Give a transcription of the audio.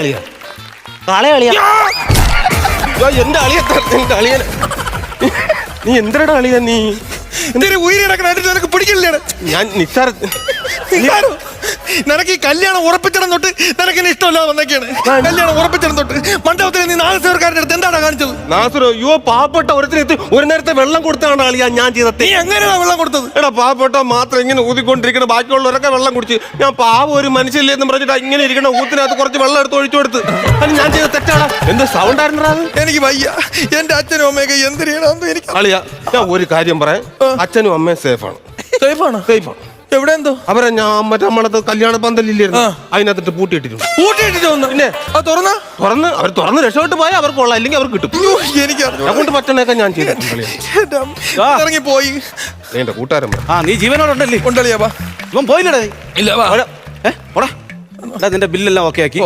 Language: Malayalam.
അളിയ കാളെ അളിയ എന്റെ അളിയൻ നീ എന്തിനാ അളിയ നീ ഉയരക്ക് പിടിക്കില്ല ഞാൻ നിസ്സാര നിനക്ക് ഈ കല്യാണം ഉറപ്പിച്ചിടം തൊട്ട് നിനക്ക് ഇഷ്ടമല്ലാതെ വന്നൊക്കെയാണ്. കല്യാണം ഉറപ്പിച്ചിടം തൊട്ട് മണ്ഡപത്തിൽ നീ നാഗസേവർക്കാരുടെ അടുത്ത് എന്താണ് കാണിച്ചത്? നാസറോ യോ പാവപ്പെട്ട ഒരുത്തിനെത്തി ഒരു നേരത്തെ വെള്ളം കൊടുത്താണ് അളിയാ ഞാൻ ചെയ്തത്. നീ എങ്ങനെയാണ് വെള്ളം കൊടുത്തത്? എടാ പാവപ്പെട്ട മാത്രം ഇങ്ങനെ ഊതിക്കൊണ്ടിരിക്കണം, ബാക്കിയുള്ളവരൊക്കെ വെള്ളം കുടിച്ച് ഞാൻ പാവം ഒരു മനുഷ്യല്ലേന്ന് പറഞ്ഞിട്ട് ഇങ്ങനെ ഇരിക്കണ ഊത്തിനകത്ത് കുറച്ച് വെള്ളം എടുത്ത് ഒഴിച്ചു കൊടുത്ത്. അത് ഞാൻ ചെയ്ത തെറ്റാണ്. എന്ത് സൗണ്ട് ആയിരുന്നാ? എനിക്ക് വയ്യ. എന്റെ അച്ഛനും അമ്മയൊക്കെ എന്ത് ചെയ്യണമെന്ന് എനിക്ക് അളിയാ. ഞാൻ ഒരു കാര്യം പറയാം, അച്ഛനും അമ്മയും സേഫാണ്. സേഫാണ്? സേഫാണ്. എവിടെ എന്തോ അവരെ ഞാൻ മറ്റേ നമ്മളത് കല്യാണ പന്തലില്ലായിരുന്നു, അതിനകത്തിട്ട് പൂട്ടിയിട്ടിട്ടുണ്ട്. പൂട്ടിയിട്ടിട്ട് വന്നു. പിന്നെ തുറന്ന് അവർ തുറന്ന് രക്ഷപ്പെട്ട് പോയാൽ അവർക്ക് കൊള്ളാം, അല്ലെങ്കിൽ അവർ കിട്ടും. എനിക്ക് അതുകൊണ്ട് പറ്റണൊക്കെ ഞാൻ ചെയ്തിട്ടുണ്ട്. ഇറങ്ങി പോയി എന്റെ കൂട്ടുകാരൻ നീ ജീവനോടുണ്ടല്ലേ? ഉണ്ടല്ലേ? ഇവൻ പോയില്ലടേ. ഇല്ല. നിന്റെ ബില്ലെല്ലാം ഓക്കെ ആക്കി